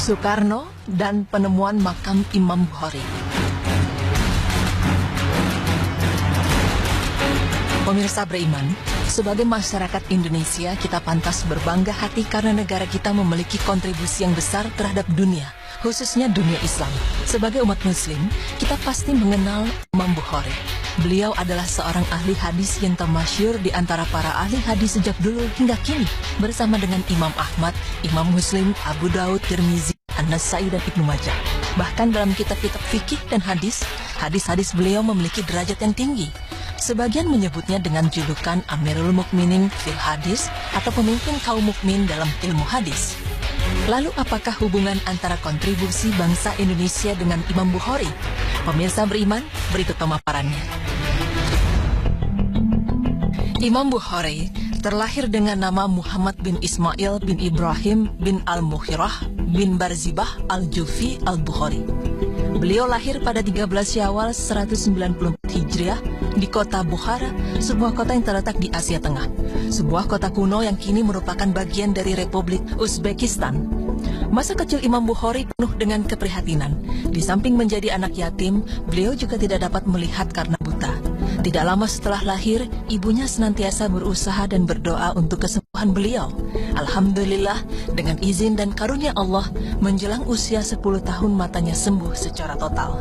Soekarno dan penemuan makam Imam Bukhari. Pemirsa beriman, sebagai masyarakat Indonesia, kita pantas berbangga hati karena negara kita memiliki kontribusi yang besar terhadap dunia, khususnya dunia Islam. Sebagai umat Muslim, kita pasti mengenal Imam Bukhari. Beliau adalah seorang ahli hadis yang termasyhur di antara para ahli hadis sejak dulu hingga kini, bersama dengan Imam Ahmad, Imam Muslim, Abu Daud, Tirmizi, An-Nasai, dan Ibnu Majah. Bahkan dalam kitab-kitab fikih dan hadis-hadis beliau memiliki derajat yang tinggi. Sebagian menyebutnya dengan julukan Amirul Mukminin fil Hadis atau pemimpin kaum mukmin dalam ilmu hadis. Lalu apakah hubungan antara kontribusi bangsa Indonesia dengan Imam Bukhari? Pemirsa beriman, berikut pemaparannya. Imam Bukhari terlahir dengan nama Muhammad bin Ismail bin Ibrahim bin Al-Mughirah bin Barzibah Al-Jufi Al-Bukhari. Beliau lahir pada 13 Syawal 194 Hijriah di kota Bukhara, sebuah kota yang terletak di Asia Tengah. Sebuah kota kuno yang kini merupakan bagian dari Republik Uzbekistan. Masa kecil Imam Bukhari penuh dengan keprihatinan. Di samping menjadi anak yatim, beliau juga tidak dapat melihat karena buta. Tidak lama setelah lahir, ibunya senantiasa berusaha dan berdoa untuk kesembuhan beliau. Alhamdulillah, dengan izin dan karunia Allah, menjelang usia 10 tahun matanya sembuh secara total.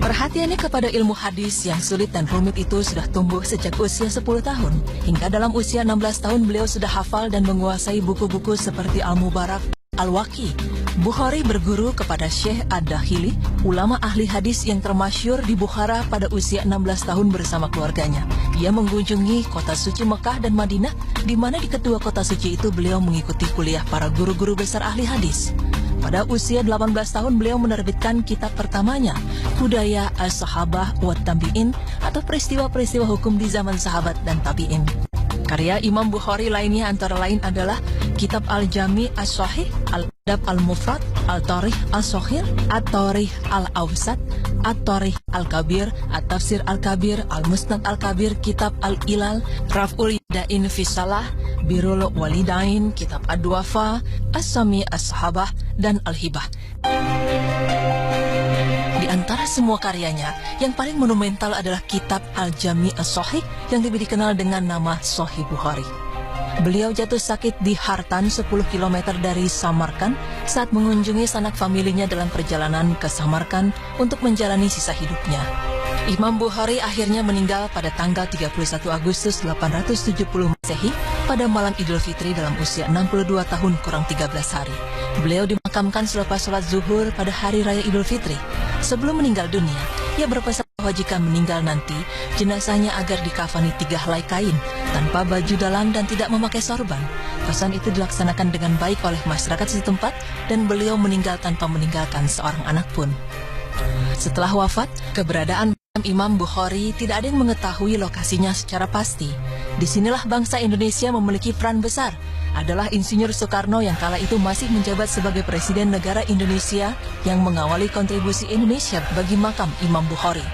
Perhatiannya kepada ilmu hadis yang sulit dan rumit itu sudah tumbuh sejak usia 10 tahun. Hingga dalam usia 16 tahun beliau sudah hafal dan menguasai buku-buku seperti Al-Mubarak, Al-Waqi. Bukhari berguru kepada Syekh Ad-Dakhili, ulama ahli hadis yang termasyhur di Bukhara pada usia 16 tahun bersama keluarganya. Ia mengunjungi kota suci Mekah dan Madinah, di mana di kedua kota suci itu beliau mengikuti kuliah para guru-guru besar ahli hadis. Pada usia 18 tahun beliau menerbitkan kitab pertamanya, Hudaya As-Sahabah wa Tabi'in, atau peristiwa-peristiwa hukum di zaman sahabat dan tabi'in. Karya Imam Bukhari lainnya antara lain adalah Kitab Al-Jami As-Sahih, Al-Adab Al-Mufrad, Al-Tarikh As-Saghir, At-Tarikh Al-Awsat, At-Tarikh Al-Kabir, At-Tafsir Al-Kabir, Al-Musnad Al-Kabir, Kitab Al-Ilal, Raf'ul Yadain fi Salah, Birrul Walidain, Kitab Ad-Duafa, As-Sami As-Sahabah, dan Al-Hibah. Di antara semua karyanya, yang paling monumental adalah Kitab Al-Jami As-Sahih yang lebih dikenal dengan nama Sahih Bukhari. Beliau jatuh sakit di Hartan 10 km dari Samarkand saat mengunjungi sanak familinya dalam perjalanan ke Samarkand untuk menjalani sisa hidupnya. Imam Bukhari akhirnya meninggal pada tanggal 31 Agustus 870 Masehi pada malam Idul Fitri dalam usia 62 tahun kurang 13 hari. Beliau dimakamkan selepas sholat zuhur pada hari raya Idul Fitri. Sebelum meninggal dunia, ia berpesan bahwa jika meninggal nanti, jenazahnya agar dikafani 3 helai kain, tanpa baju dalam dan tidak memakai sorban. Pesan itu dilaksanakan dengan baik oleh masyarakat setempat dan beliau meninggal tanpa meninggalkan seorang anak pun. Setelah wafat, keberadaan Imam Bukhari tidak ada yang mengetahui lokasinya secara pasti. Disinilah bangsa Indonesia memiliki peran besar. Adalah Insinyur Soekarno yang kala itu masih menjabat sebagai Presiden Negara Indonesia yang mengawali kontribusi Indonesia bagi makam Imam Bukhari.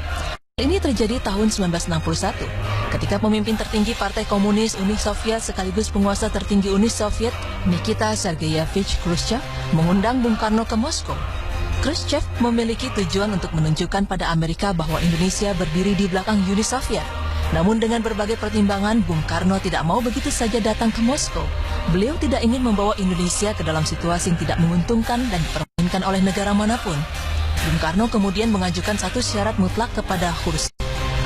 Ini terjadi tahun 1961, ketika pemimpin tertinggi Partai Komunis Uni Soviet sekaligus penguasa tertinggi Uni Soviet, Nikita Sergeyevich Khrushchev, mengundang Bung Karno ke Moskow. Khrushchev memiliki tujuan untuk menunjukkan pada Amerika bahwa Indonesia berdiri di belakang Uni Soviet. Namun dengan berbagai pertimbangan, Bung Karno tidak mau begitu saja datang ke Moskow. Beliau tidak ingin membawa Indonesia ke dalam situasi yang tidak menguntungkan dan dipermainkan oleh negara manapun. Bung Karno kemudian mengajukan satu syarat mutlak kepada Khrushchev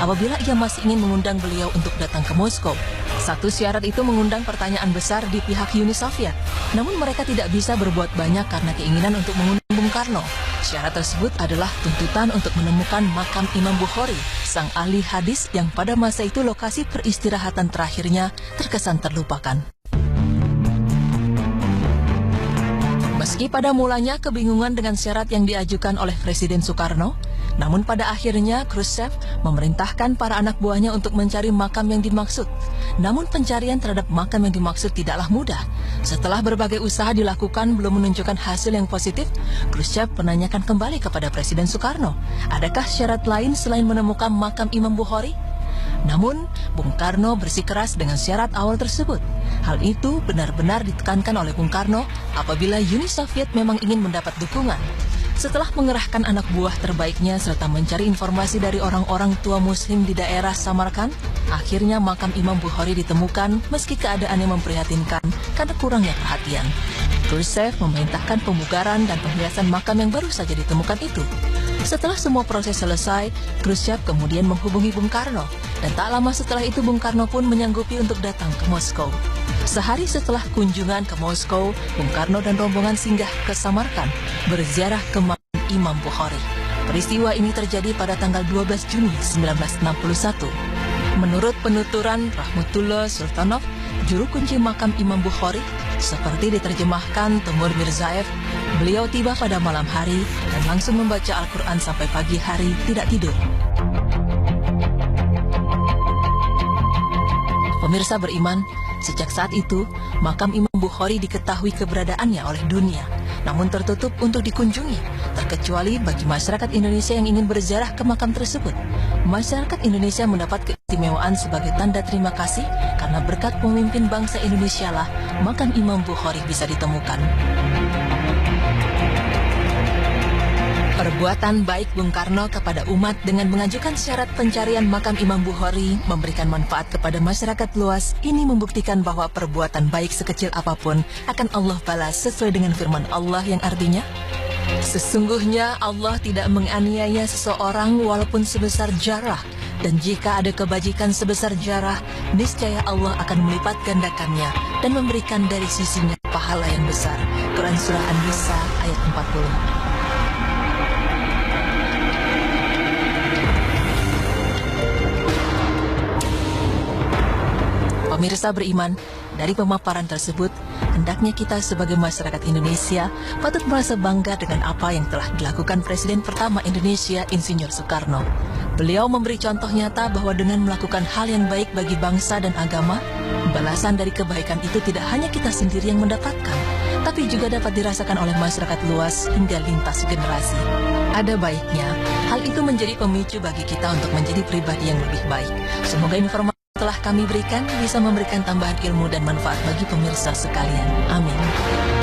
apabila ia masih ingin mengundang beliau untuk datang ke Moskow. Satu syarat itu mengundang pertanyaan besar di pihak Uni Soviet. Namun mereka tidak bisa berbuat banyak karena keinginan untuk mengundang Bung Karno. Syarat tersebut adalah tuntutan untuk menemukan makam Imam Bukhari, sang ahli hadis yang pada masa itu lokasi peristirahatan terakhirnya terkesan terlupakan. Meski pada mulanya kebingungan dengan syarat yang diajukan oleh Presiden Soekarno, namun pada akhirnya Khrushchev memerintahkan para anak buahnya untuk mencari makam yang dimaksud. Namun pencarian terhadap makam yang dimaksud tidaklah mudah. Setelah berbagai usaha dilakukan belum menunjukkan hasil yang positif, Khrushchev menanyakan kembali kepada Presiden Soekarno, adakah syarat lain selain menemukan makam Imam Bukhari? Namun, Bung Karno bersikeras dengan syarat awal tersebut. Hal itu benar-benar ditekankan oleh Bung Karno apabila Uni Soviet memang ingin mendapat dukungan. Setelah mengerahkan anak buah terbaiknya serta mencari informasi dari orang-orang tua muslim di daerah Samarkand, akhirnya makam Imam Bukhari ditemukan meski keadaannya memprihatinkan karena kurangnya perhatian. Khrushchev memerintahkan pemugaran dan penghiasan makam yang baru saja ditemukan itu. Setelah semua proses selesai, Khrushchev kemudian menghubungi Bung Karno, dan tak lama setelah itu Bung Karno pun menyanggupi untuk datang ke Moskow. Sehari setelah kunjungan ke Moskow, Bung Karno dan rombongan singgah ke Samarkand, berziarah ke makam Imam Bukhari. Peristiwa ini terjadi pada tanggal 12 Juni 1961. Menurut penuturan Rahmatullah Sultanov, juru kunci makam Imam Bukhari, seperti diterjemahkan Temur Mirzaev, beliau tiba pada malam hari dan langsung membaca Al-Quran sampai pagi hari tidak tidur. Pemirsa beriman, sejak saat itu, makam Imam Bukhari diketahui keberadaannya oleh dunia, namun tertutup untuk dikunjungi, terkecuali bagi masyarakat Indonesia yang ingin berziarah ke makam tersebut. Masyarakat Indonesia mendapat keistimewaan sebagai tanda terima kasih karena berkat pemimpin bangsa Indonesia lah makam Imam Bukhari bisa ditemukan. Perbuatan baik Bung Karno kepada umat dengan mengajukan syarat pencarian makam Imam Bukhari memberikan manfaat kepada masyarakat luas. Ini membuktikan bahwa perbuatan baik sekecil apapun akan Allah balas sesuai dengan firman Allah yang artinya, sesungguhnya Allah tidak menganiaya seseorang walaupun sebesar jarah, dan jika ada kebajikan sebesar jarah, niscaya Allah akan melipat gandakannya dan memberikan dari sisinya pahala yang besar. Quran Surah An-Nisa ayat 40. Pemirsa beriman, dari pemaparan tersebut, hendaknya kita sebagai masyarakat Indonesia patut merasa bangga dengan apa yang telah dilakukan Presiden pertama Indonesia, Insinyur Soekarno. Beliau memberi contoh nyata bahwa dengan melakukan hal yang baik bagi bangsa dan agama, balasan dari kebaikan itu tidak hanya kita sendiri yang mendapatkan, tapi juga dapat dirasakan oleh masyarakat luas hingga lintas generasi. Ada baiknya, hal itu menjadi pemicu bagi kita untuk menjadi pribadi yang lebih baik. Semoga informasi telah kami berikan bisa memberikan tambahan ilmu dan manfaat bagi pemirsa sekalian. Amin.